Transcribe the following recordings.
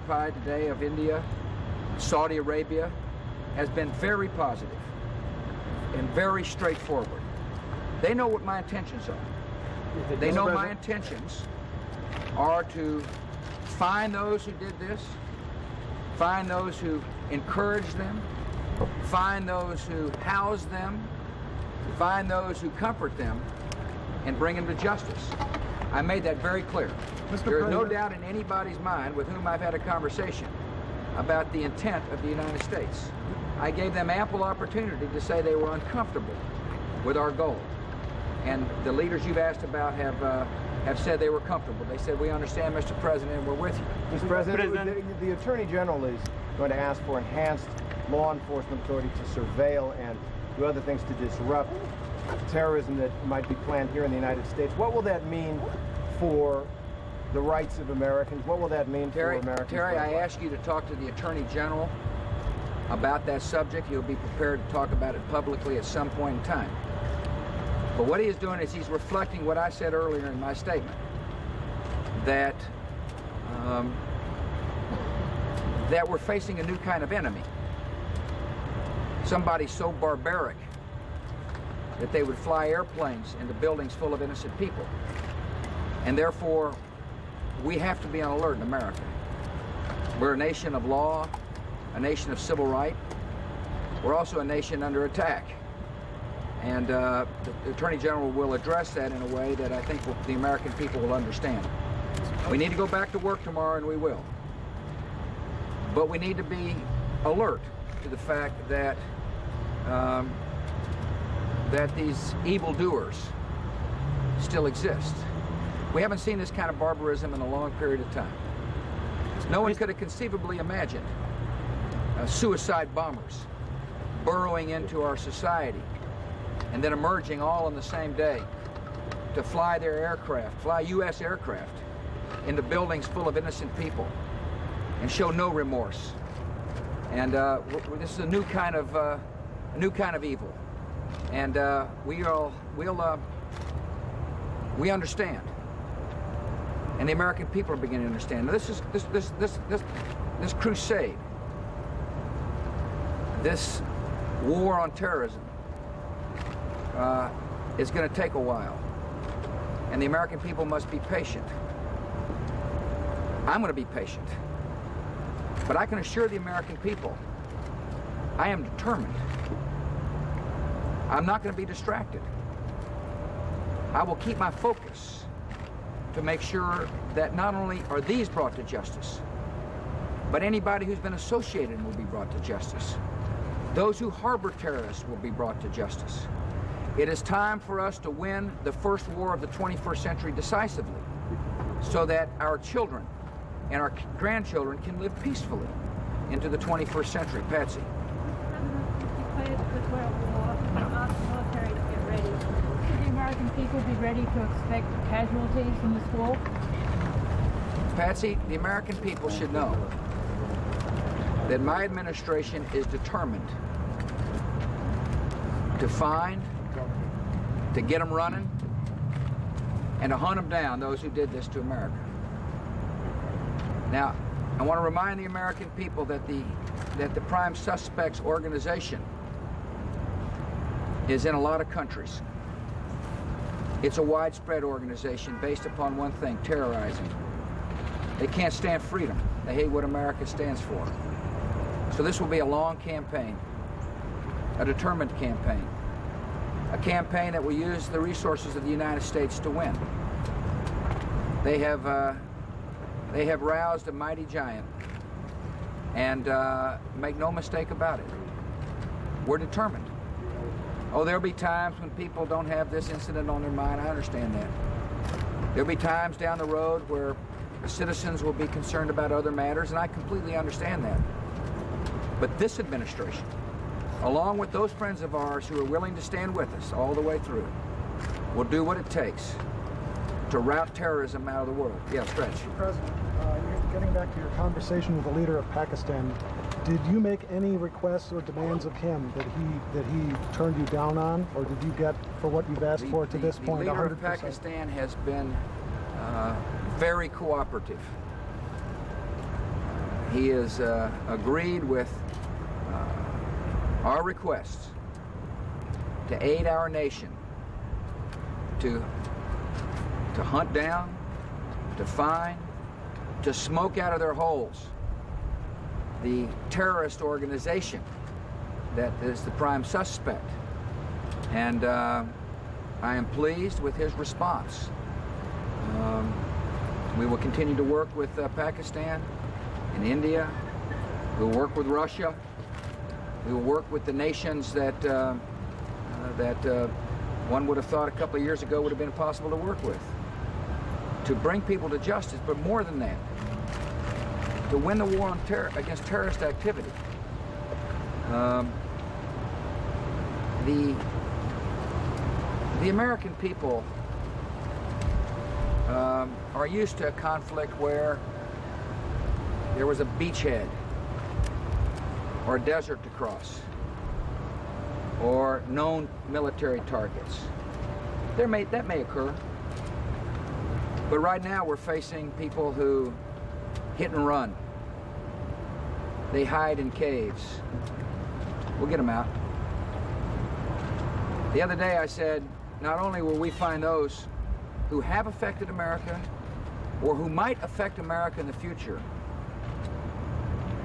today of India, Saudi Arabia, has been very positive and very straightforward. They know what my intentions are. They know my intentions are to find those who did this, find those who encouraged them, find those who housed them, find those who comfort them, and bring them to justice. I made that very clear. There is no doubt in anybody's mind with whom I've had a conversation about the intent of the United States. I gave them ample opportunity to say they were uncomfortable with our goal. And the leaders you've asked about have said they were comfortable. They said, we understand, Mr. President, and we're with you. Mr. President, the Attorney General is going to ask for enhanced law enforcement authority to surveil and do other things to disrupt terrorism that might be planned here in the United States. What will that mean for the rights of Americans? What will that mean for Americans? Terry, I ask you to talk to the Attorney General about that subject. He'll be prepared to talk about it publicly at some point in time. But what he is doing is he's reflecting what I said earlier in my statement, that that we're facing a new kind of enemy. Somebody so barbaric that they would fly airplanes into buildings full of innocent people. And therefore, we have to be on alert in America. We're a nation of law, a nation of civil right. We're also a nation under attack. And the Attorney General will address that in a way that I think the American people will understand. We need to go back to work tomorrow, and we will. But we need to be alert to the fact that that these evildoers still exist. We haven't seen this kind of barbarism in a long period of time. No one could have conceivably imagined suicide bombers burrowing into our society and then emerging all on the same day to fly their aircraft, fly U.S. aircraft into buildings full of innocent people and show no remorse. And this is a new kind of evil. And we understand, and the American people are beginning to understand. Now, this crusade, this war on terrorism, is going to take a while, and the American people must be patient. I'm going to be patient, but I can assure the American people I am determined. I'm not going to be distracted. I will keep my focus to make sure that not only are these brought to justice, but anybody who's been associated will be brought to justice. Those who harbor terrorists will be brought to justice. It is time for us to win the first war of the 21st century decisively, so that our children and our grandchildren can live peacefully into the 21st century. Patsy. Military to get ready. Should the American people be ready to expect casualties in this war? Patsy, the American people should know that my administration is determined to find, to get them running, and to hunt them down, those who did this to America. Now, I want to remind the American people that the prime suspects organization is in a lot of countries. It's a widespread organization based upon one thing: terrorizing. They can't stand freedom. They hate what America stands for. So this will be a long campaign, a determined campaign, a campaign that will use the resources of the United States to win. They have roused a mighty giant, and make no mistake about it, we're determined. Oh, there'll be times when people don't have this incident on their mind. I understand that. There'll be times down the road where citizens will be concerned about other matters, and I completely understand that. But this administration, along with those friends of ours who are willing to stand with us all the way through, will do what it takes to rout terrorism out of the world. Yeah, Stretch. Mr. President, getting back to your conversation with the leader of Pakistan, did you make any requests or demands of him that he turned you down on, or did you get for what you've asked for to this point? The leader 100%? of Pakistan has been very cooperative. he has agreed with our requests to aid our nation to hunt down, to find, to smoke out of their holes the terrorist organization that is the prime suspect. And I am pleased with his response. We will continue to work with Pakistan and India. We'll work with Russia. We will work with the nations that one would have thought a couple of years ago would have been impossible to work with, to bring people to justice, but more than that, to win the war on against terrorist activity. The American people are used to a conflict where there was a beachhead or a desert to cross or known military targets. That may occur. But right now we're facing people who hit and run. They hide in caves. We'll get them out. The other day I said, not only will we find those who have affected America or who might affect America in the future,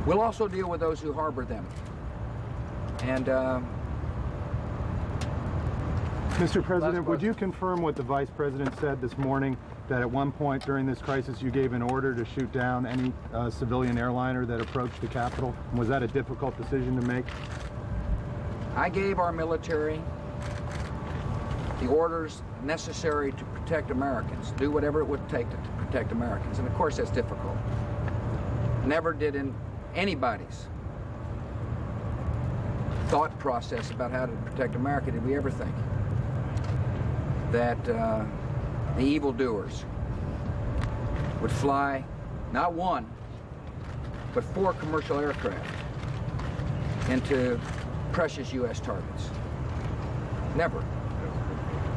we'll also deal with those who harbor them. And Mr. President, would you confirm what the Vice President said this morning, that at one point during this crisis you gave an order to shoot down any civilian airliner that approached the Capitol? Was that a difficult decision to make? I gave our military the orders necessary to protect Americans, do whatever it would take to protect Americans. And of course that's difficult. Never did in anybody's thought process about how to protect America did we ever think that the evildoers would fly not one, but 4 commercial aircraft into precious U.S. targets. Never.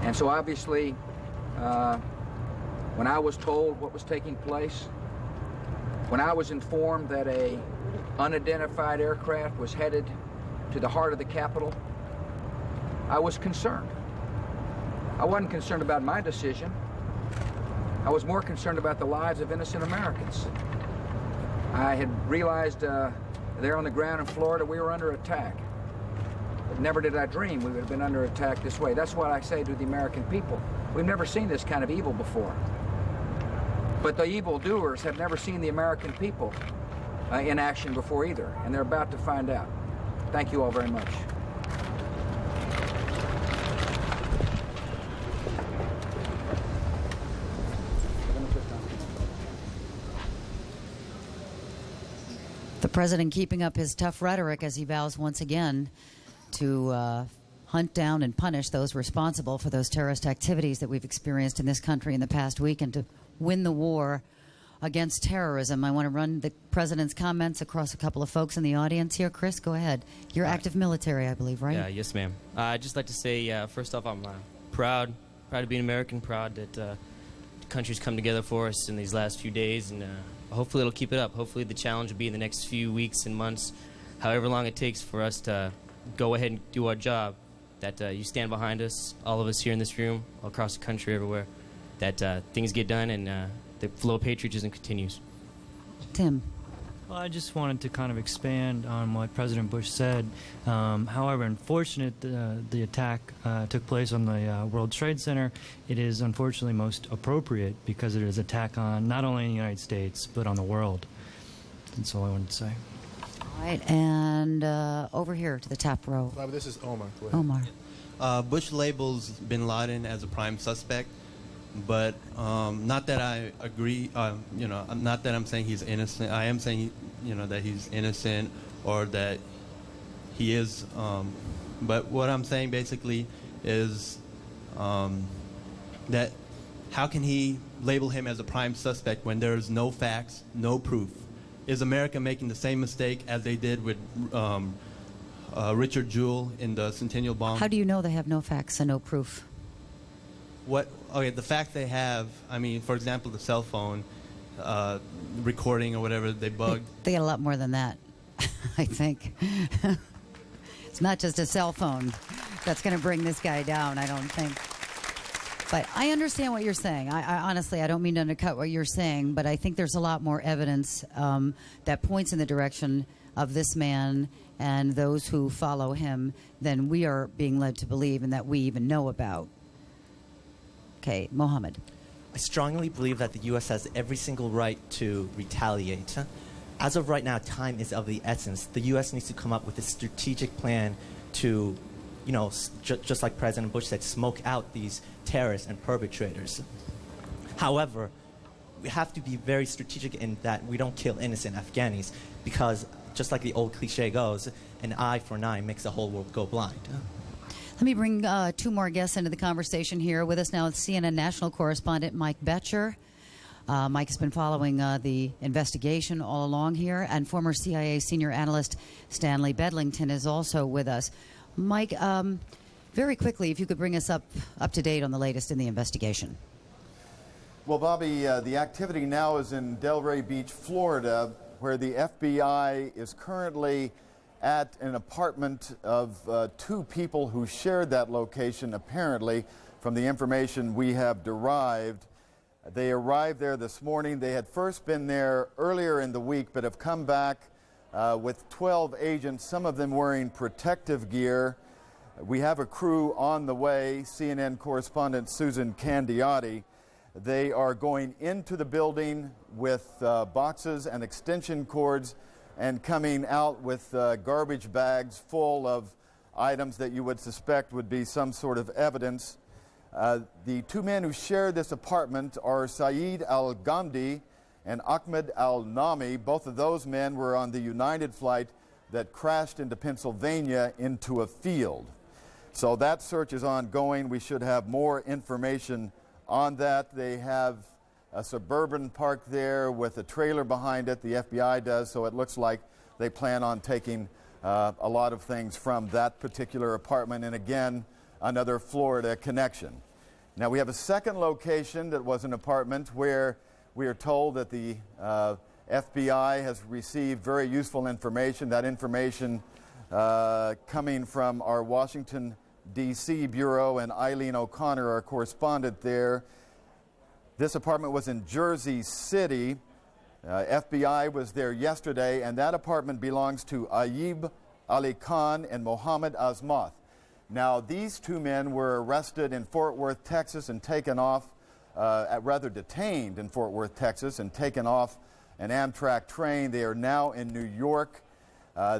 And so obviously, when I was told what was taking place, when I was informed that a unidentified aircraft was headed to the heart of the Capitol, I was concerned. I wasn't concerned about my decision. I was more concerned about the lives of innocent Americans. I had realized there on the ground in Florida we were under attack. But never did I dream we would have been under attack this way. That's what I say to the American people. We've never seen this kind of evil before. But the evildoers have never seen the American people in action before either, and they're about to find out. Thank you all very much. The president keeping up his tough rhetoric as he vows once again to hunt down and punish those responsible for those terrorist activities that we've experienced in this country in the past week, and to win the war against terrorism. I want to run the president's comments across a couple of folks in the audience here. Chris, go ahead. You're active military, I believe, right? Yeah, yes, ma'am. I'd just like to say, first off, I'm proud to be an American, proud that the country's come together for us in these last few days, and hopefully it'll keep it up. Hopefully the challenge will be in the next few weeks and months, however long it takes for us to go ahead and do our job, that you stand behind us, all of us here in this room, all across the country, everywhere, that things get done and the flow of patriotism continues. Tim. Well, I just wanted to kind of expand on what President Bush said. However unfortunate the attack took place on the World Trade Center, it is unfortunately most appropriate because it is an attack on not only the United States, but on the world. That's all I wanted to say. All right, and over here to the top row. This is Omar. Omar. Bush labels bin Laden as a prime suspect, but not that I agree. Not that I'm saying he's innocent. I am saying, that he's innocent or that he is. But what I'm saying basically is that how can he label him as a prime suspect when there's no facts, no proof? Is America making the same mistake as they did with Richard Jewell in the Centennial bomb? How do you know they have no facts and no proof? The fact they have, for example, the cell phone, recording or whatever they bugged. They get a lot more than that, I think. It's not just a cell phone that's going to bring this guy down, I don't think. But I understand what you're saying. I honestly, I don't mean to undercut what you're saying, but I think there's a lot more evidence that points in the direction of this man and those who follow him than we are being led to believe and that we even know about. Okay, Mohammed. I strongly believe that the U.S. has every single right to retaliate. As of right now, time is of the essence. The U.S. needs to come up with a strategic plan to, just like President Bush said, smoke out these terrorists and perpetrators. However, we have to be very strategic in that we don't kill innocent Afghanis because, just like the old cliche goes, an eye for an eye makes the whole world go blind. Let me bring two more guests into the conversation here. With us now is CNN national correspondent Mike Betcher. Mike has been following the investigation all along here, and former CIA senior analyst Stanley Bedlington is also with us. Mike, very quickly, if you could bring us up to date on the latest in the investigation. Well, Bobby, the activity now is in Delray Beach, Florida, where the FBI is currently at an apartment of two people who shared that location, apparently, from the information we have derived. They arrived there this morning. They had first been there earlier in the week, but have come back with 12 agents, some of them wearing protective gear. We have a crew on the way, CNN correspondent Susan Candiotti. They are going into the building with boxes and extension cords and coming out with garbage bags full of items that you would suspect would be some sort of evidence. The two men who shared this apartment are Saeed Al-Ghamdi and Ahmed Al-Nami. Both of those men were on the United flight that crashed into Pennsylvania into a field. So that search is ongoing. We should have more information on that. They have a suburban park there with a trailer behind it. The FBI does, so it looks like they plan on taking a lot of things from that particular apartment. And again, another Florida connection. Now we have a second location that was an apartment where we are told that the FBI has received very useful information. That information coming from our Washington, D.C. Bureau, and Eileen O'Connor, our correspondent there. This apartment was in Jersey City. FBI was there yesterday, and that apartment belongs to Ayib Ali Khan and Mohammed Azmath. Now, these two men were arrested in Fort Worth, Texas, and taken off, detained in Fort Worth, Texas, and taken off an Amtrak train. They are now in New York.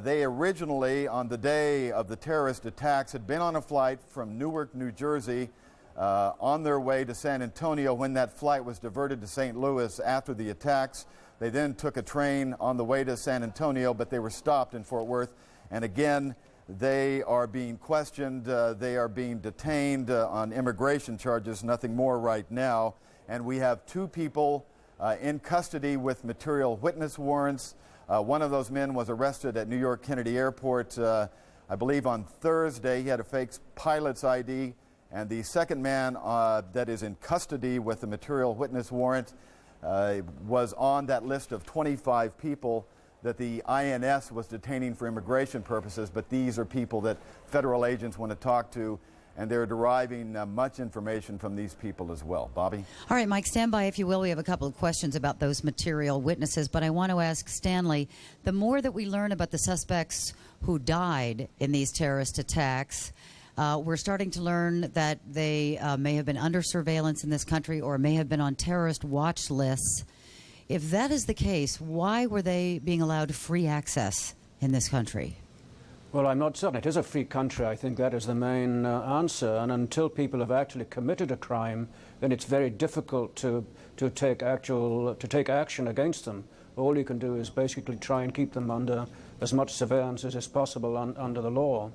They originally, on the day of the terrorist attacks, had been on a flight from Newark, New Jersey, on their way to San Antonio when that flight was diverted to St. Louis after the attacks. They then took a train on the way to San Antonio, but they were stopped in Fort Worth. And again, they are being questioned. They are being detained on immigration charges, nothing more right now. And we have two people in custody with material witness warrants. One of those men was arrested at New York Kennedy Airport, I believe on Thursday. He had a fake pilot's ID. And the second man that is in custody with the material witness warrant was on that list of 25 people that the INS was detaining for immigration purposes, but these are people that federal agents want to talk to, and they're deriving much information from these people as well. Bobby? All right, Mike, stand by if you will. We have a couple of questions about those material witnesses, but I want to ask Stanley, the more that we learn about the suspects who died in these terrorist attacks, we're starting to learn that they may have been under surveillance in this country or may have been on terrorist watch lists. If that is the case, why were they being allowed free access in this country? Well, I'm not certain. It is a free country. I think that is the main answer. And until people have actually committed a crime, then it's very difficult to take action against them. All you can do is basically try and keep them under as much surveillance as is possible under the law.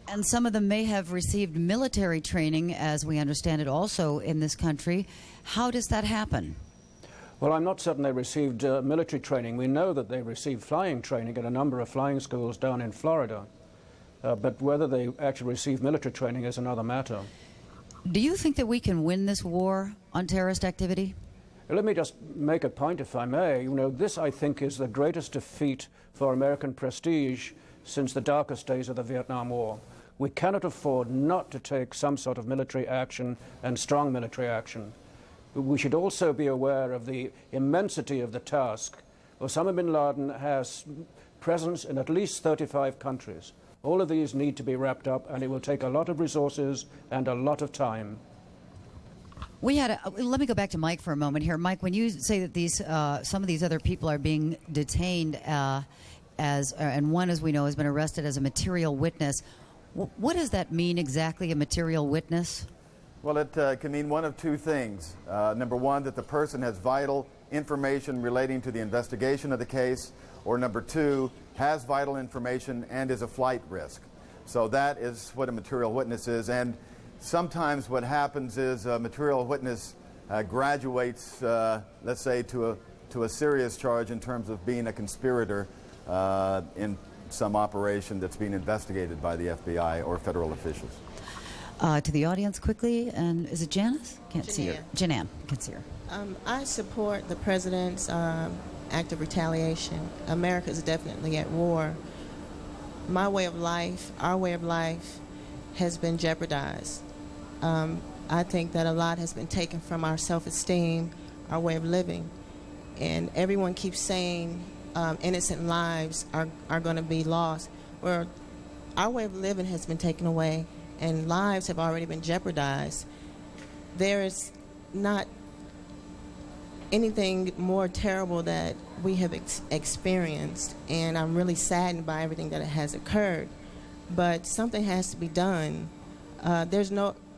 And some of them may have received military training, as we understand it, also in this country. How does that happen? Well, I'm not certain they received military training. We know that they received flying training at a number of flying schools down in Florida. But whether they actually received military training is another matter. Do you think that we can win this war on terrorist activity? Let me just make a point, if I may. This, I think, is the greatest defeat for American prestige since the darkest days of the Vietnam War. We cannot afford not to take some sort of military action, and strong military action. We should also be aware of the immensity of the task. Osama bin Laden has presence in at least 35 countries. All of these need to be wrapped up, and it will take a lot of resources and a lot of time. Let me go back to Mike for a moment here. Mike, when you say that these some of these other people are being detained and one, as we know, has been arrested as a material witness, what does that mean exactly, a material witness? Well, it can mean one of two things. Number one, that the person has vital information relating to the investigation of the case, or number two, has vital information and is a flight risk. So that is what a material witness is. And sometimes what happens is a material witness graduates, let's say, to a serious charge in terms of being a conspirator in some operation that's being investigated by the FBI or federal officials. To the audience quickly, and is it Janice? Can't see her. Janan, can't see her. I support the president's act of retaliation. America is definitely at war. My way of life, our way of life, has been jeopardized. I think that a lot has been taken from our self-esteem, our way of living, and everyone keeps saying innocent lives are going to be lost. Well, our way of living has been taken away, and lives have already been jeopardized. There is not anything more terrible that we have experienced, and I'm really saddened by everything that has occurred. But something has to be done.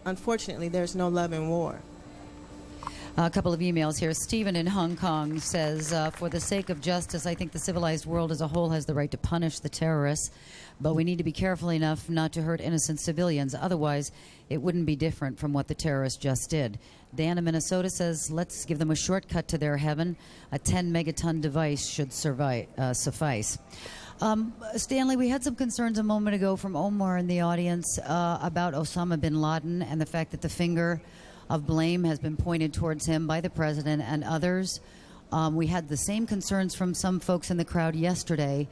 Unfortunately, there's no love in war. A couple of emails here. Stephen in Hong Kong says, for the sake of justice, I think the civilized world as a whole has the right to punish the terrorists, but we need to be careful enough not to hurt innocent civilians. Otherwise, it wouldn't be different from what the terrorists just did. Dan in Minnesota says, let's give them a shortcut to their heaven. A 10-megaton device should suffice. Stanley, we had some concerns a moment ago from Omar in the audience about Osama bin Laden and the fact that the finger of blame has been pointed towards him by the president and others. We had the same concerns from some folks in the crowd yesterday.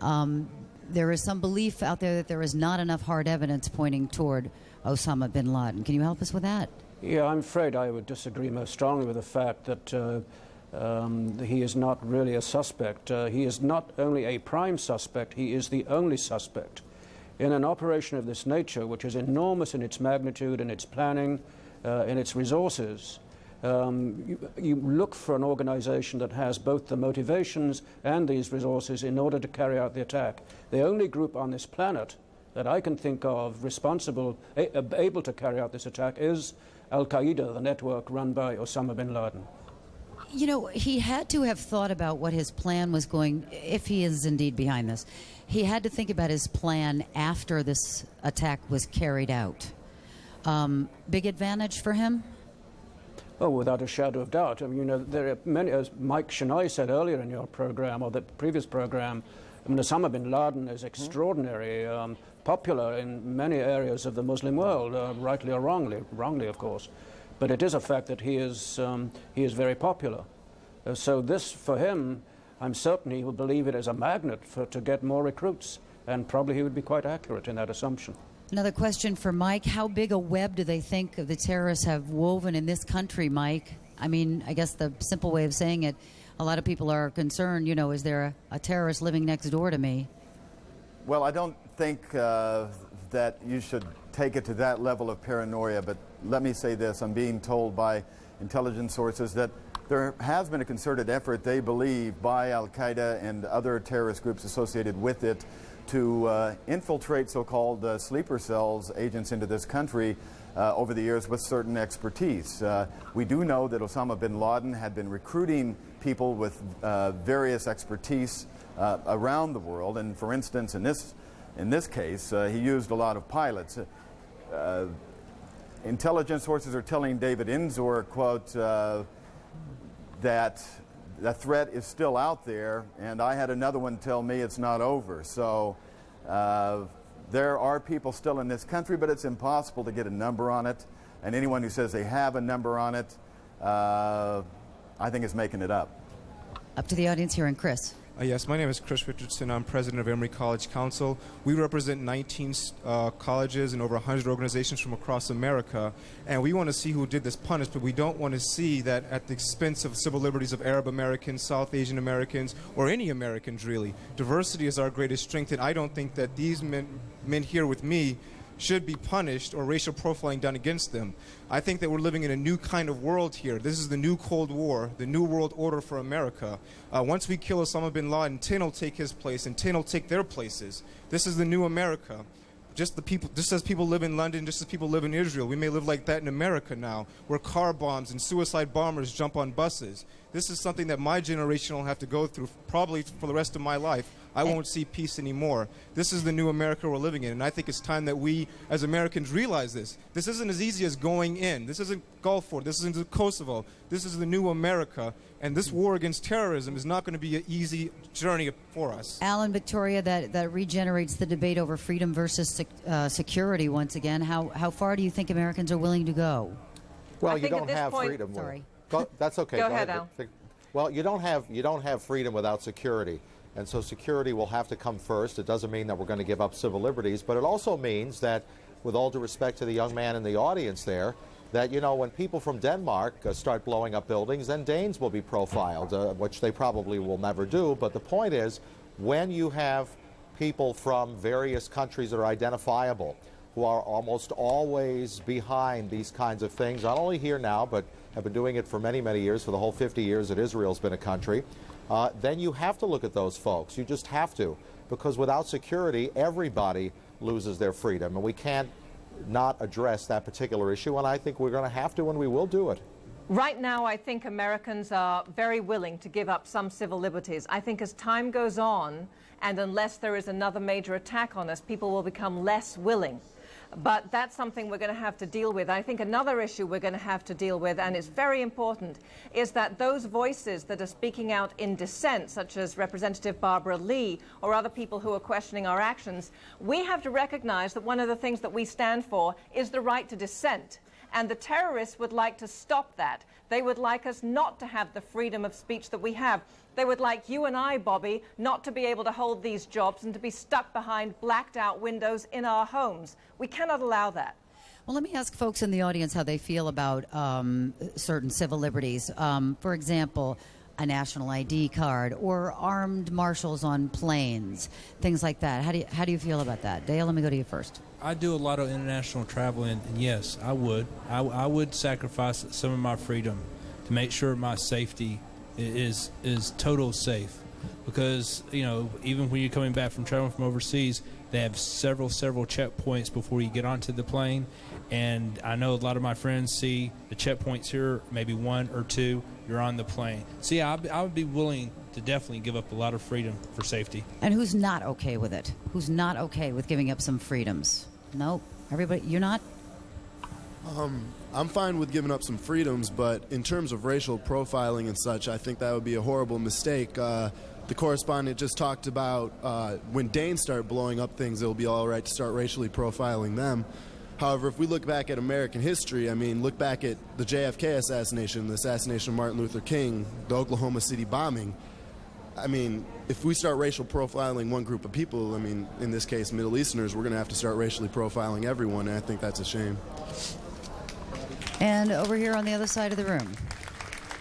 There is some belief out there that there is not enough hard evidence pointing toward Osama bin Laden. Can you help us with that? Yeah, I'm afraid I would disagree most strongly with the fact that he is not really a suspect. He is not only a prime suspect, he is the only suspect. In an operation of this nature, which is enormous in its magnitude and its planning, in its resources, you look for an organization that has both the motivations and these resources in order to carry out the attack. The only group on this planet that I can think of responsible, able to carry out this attack is Al-Qaeda, the network run by Osama bin Laden. You know, he had to have thought about what his plan was going, if he is indeed behind this. He had to think about his plan after this attack was carried out. Big advantage for him? Oh, without a shadow of doubt. I mean, there are many, as Mike Shania said earlier in your program, or the previous program, Osama bin Laden is extraordinary, popular in many areas of the Muslim world, rightly or wrongly, of course. But it is a fact that he is very popular. So this, for him, I'm certain he will believe it as a magnet to get more recruits, and probably he would be quite accurate in that assumption. Another question for Mike. How big a web do they think the terrorists have woven in this country, Mike? I mean, I guess the simple way of saying it, a lot of people are concerned, you know, is there a terrorist living next door to me? Well, I don't think that you should take it to that level of paranoia, but let me say this. I'm being told by intelligence sources that there has been a concerted effort, they believe, by Al-Qaeda and other terrorist groups associated with it to infiltrate so-called sleeper cells agents into this country over the years with certain expertise. We do know that Osama bin Laden had been recruiting people with various expertise around the world, and for instance, in this case, he used a lot of pilots. Intelligence sources are telling David Inzor, quote, that the threat is still out there, and I had another one tell me it's not over. So there are people still in this country, but it's impossible to get a number on it. And anyone who says they have a number on it I think is making it up. Up to the audience here, and Chris. Yes, my name is Chris Richardson. I'm president of Emory College Council. We represent 19 colleges and over 100 organizations from across America, and we want to see who did this punish, but we don't want to see that at the expense of civil liberties of Arab Americans, South Asian Americans, or any Americans, really. Diversity is our greatest strength, and I don't think that these men here with me should be punished or racial profiling done against them. I think that we're living in a new kind of world here. This is the new Cold War, the new world order for America. Once we kill Osama bin Laden, 10 will take his place and 10 will take their places. This is the new America. Just as people live in London, just as people live in Israel, we may live like that in America now, where car bombs and suicide bombers jump on buses. This is something that my generation will have to go through probably for the rest of my life. I won't see peace anymore. This is the new America we're living in, and I think it's time that we, as Americans, realize this. This isn't as easy as going in. This isn't Gulf War. This isn't Kosovo. This is the new America, and this war against terrorism is not going to be an easy journey for us. Alan, Victoria, that regenerates the debate over freedom versus security once again. How far do you think Americans are willing to go? Well, you don't have freedom. Sorry. That's okay. Go ahead, Al. Well, you don't have freedom without security. And so security will have to come first. It doesn't mean that we're going to give up civil liberties, but it also means that, with all due respect to the young man in the audience there, that, you know, when people from Denmark start blowing up buildings, then Danes will be profiled, which they probably will never do. But the point is, when you have people from various countries that are identifiable, who are almost always behind these kinds of things, not only here now, but have been doing it for many, many years, for the whole 50 years that Israel's been a country, then you have to look at those folks. You just have to, because without security, everybody loses their freedom, and we can't not address that particular issue, and I think we're going to have to, and we will do it. Right now, I think Americans are very willing to give up some civil liberties. I think as time goes on, and unless there is another major attack on us, people will become less willing. But that's something we're going to have to deal with. I think another issue we're going to have to deal with, and it's very important, is that those voices that are speaking out in dissent, such as Representative Barbara Lee or other people who are questioning our actions, we have to recognize that one of the things that we stand for is the right to dissent. And the terrorists would like to stop that. They would like us not to have the freedom of speech that we have. They would like you and I, Bobby, not to be able to hold these jobs and to be stuck behind blacked out windows in our homes. We cannot allow that. Well, let me ask folks in the audience how they feel about certain civil liberties. For example, a national ID card or armed marshals on planes, things like that. How do you feel about that? Dale, let me go to you first. I do a lot of international travel, and yes, I would. I would sacrifice some of my freedom to make sure my safety is total safe, because, you know, even when you're coming back from traveling from overseas, they have several checkpoints before you get onto the plane, and I know a lot of my friends see the checkpoints here, maybe one or two, you're on the plane. So yeah, I would be willing to definitely give up a lot of freedom for safety. And who's not okay with it? Who's not okay with giving up some freedoms? No, everybody, you're not? I'm fine with giving up some freedoms, but in terms of racial profiling and such, I think that would be a horrible mistake. The correspondent just talked about when Danes start blowing up things, it'll be all right to start racially profiling them. However, if we look back at American history, I mean, look back at the JFK assassination, the assassination of Martin Luther King, the Oklahoma City bombing. I mean, if we start racial profiling one group of people, I mean, in this case, Middle Easterners, we're going to have to start racially profiling everyone, and I think that's a shame. And over here on the other side of the room.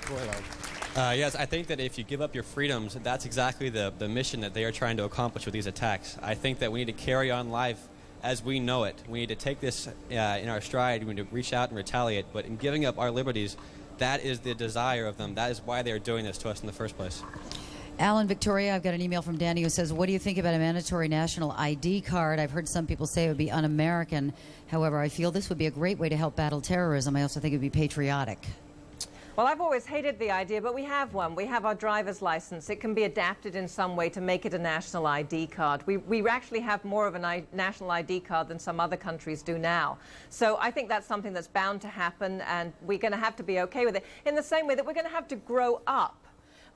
Go ahead. Yes, I think that if you give up your freedoms, that's exactly the mission that they are trying to accomplish with these attacks. I think that we need to carry on life as we know it. We need to take this in our stride. We need to reach out and retaliate. But in giving up our liberties, that is the desire of them. That is why they are doing this to us in the first place. Alan, Victoria, I've got an email from Danny who says, what do you think about a mandatory national ID card? I've heard some people say it would be un-American. However, I feel this would be a great way to help battle terrorism. I also think it would be patriotic. Well, I've always hated the idea, but we have one. We have our driver's license. It can be adapted in some way to make it a national ID card. We actually have more of a national ID card than some other countries do now. So I think that's something that's bound to happen, and we're going to have to be okay with it. In the same way that we're going to have to grow up.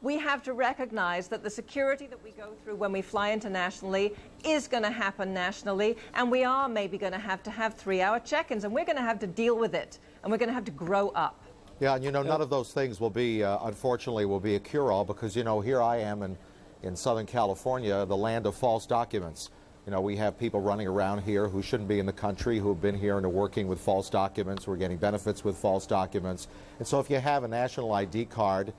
We have to recognize that the security that we go through when we fly internationally is going to happen nationally, and we are maybe going to have 3-hour check-ins, and we're going to have to deal with it, and we're going to have to grow up. Yeah, and none of those things will be, unfortunately, will be a cure-all because, here I am in Southern California, the land of false documents. We have people running around here who shouldn't be in the country, who have been here and are working with false documents, who are getting benefits with false documents. And so if you have a national ID card,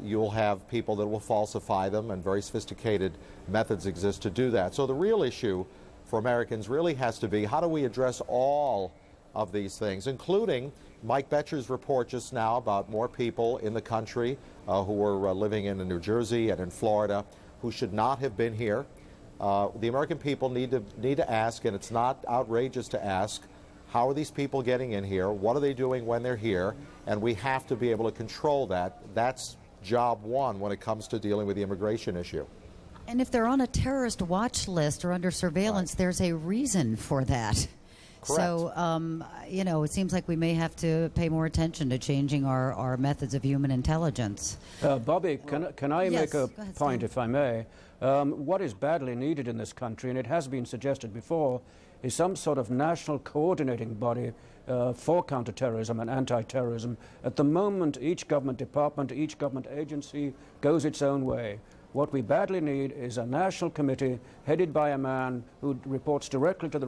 you'll have people that will falsify them, and very sophisticated methods exist to do that. So the real issue for Americans really has to be, how do we address all of these things, including Mike Boettcher's report just now about more people in the country who are living in New Jersey and in Florida who should not have been here. The American people need to ask, and it's not outrageous to ask, how are these people getting in here? What are they doing when they're here? And we have to be able to control that. That's job one when it comes to dealing with the immigration issue. And if they're on a terrorist watch list or under surveillance, there's a reason for that. Correct. So, it seems like we may have to pay more attention to changing our methods of human intelligence. Bobby, can I make a go ahead, point, Stan. if I may? What is badly needed in this country, and it has been suggested before, is some sort of national coordinating body for counterterrorism and anti-terrorism. At the moment, each government department, each government agency goes its own way. What we badly need is a national committee headed by a man who reports directly to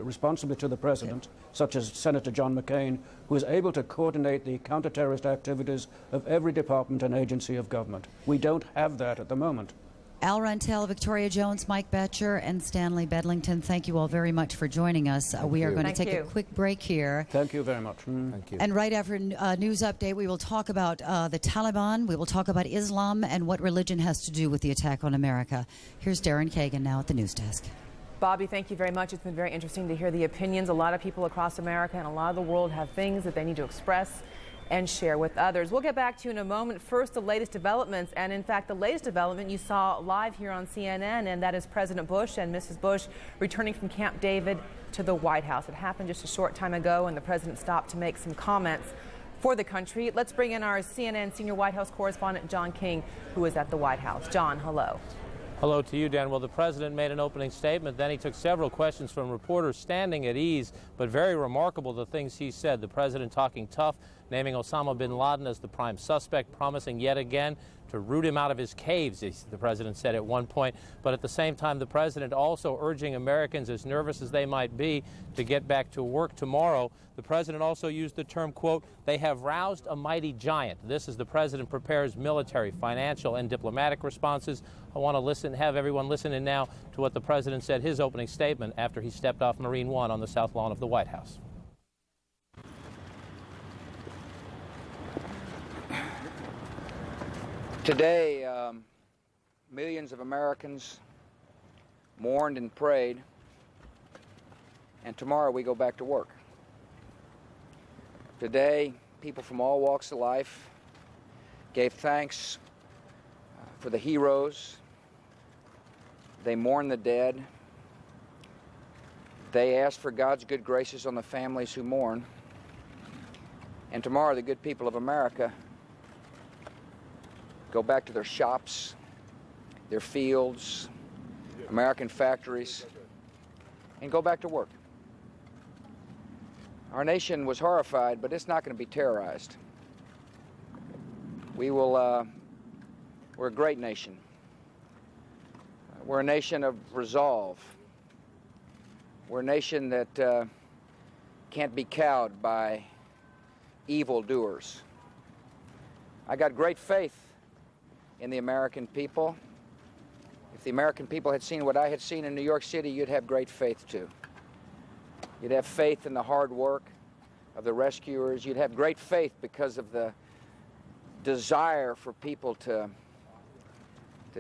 responsibly to the president, such as Senator John McCain, who is able to coordinate the counterterrorist activities of every department and agency of government. We don't have that at the moment. Al Rantel, Victoria Jones, Mike Boettcher, and Stanley Bedlington, thank you all very much for joining us. We are going to take a quick break here. Thank you very much. Thank you. And right after a news update, we will talk about the Taliban, we will talk about Islam, and what religion has to do with the attack on America. Here's Darren Kagan now at the news desk. Bobby, thank you very much. It's been very interesting to hear the opinions. A lot of people across America and a lot of the world have things that they need to express and share with others. We'll get back to you in a moment. First, the latest developments, and in fact, the latest development you saw live here on CNN, and that is President Bush and Mrs. Bush returning from Camp David to the White House. It happened just a short time ago, and the president stopped to make some comments for the country. Let's bring in our CNN senior White House correspondent, John King, who is at the White House. John, hello. Hello to you, Dan. Well, the president made an opening statement. Then he took several questions from reporters standing at ease, but very remarkable the things he said. The president talking tough, naming Osama bin Laden as the prime suspect, promising yet again to root him out of his caves, the president said at one point. But at the same time, the president also urging Americans, as nervous as they might be, to get back to work tomorrow. The president also used the term, quote, "They have roused a mighty giant." This as the president prepares military, financial, and diplomatic responses. I want to have everyone listen in now to what the president said, his opening statement after he stepped off Marine One on the South Lawn of the White House. Today, millions of Americans mourned and prayed, and tomorrow we go back to work. Today, people from all walks of life gave thanks for the heroes. They mourned the dead. They asked for God's good graces on the families who mourn. And tomorrow, the good people of America go back to their shops, their fields, American factories, and go back to work. Our nation was horrified, but it's not going to be terrorized. We're a great nation. We're a nation of resolve. We're a nation that can't be cowed by evildoers. I got great faith in the American people. If the American people had seen what I had seen in New York City, you'd have great faith too. You'd have faith in the hard work of the rescuers. You'd have great faith because of the desire for people to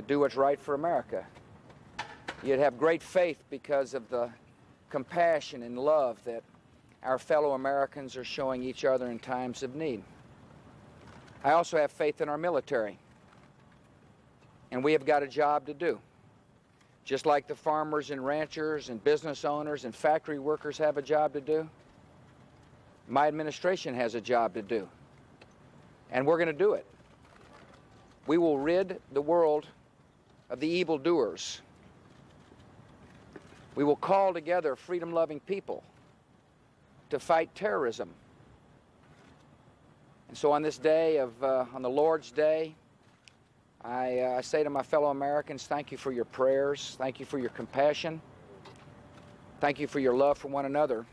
do what's right for America. You'd have great faith because of the compassion and love that our fellow Americans are showing each other in times of need. I also have faith in our military. And we have got a job to do. Just like the farmers and ranchers and business owners and factory workers have a job to do, my administration has a job to do. And we're going to do it. We will rid the world of the evildoers. We will call together freedom-loving people to fight terrorism. And so on this day, on the Lord's Day, I say to my fellow Americans, thank you for your prayers, thank you for your compassion, thank you for your love for one another.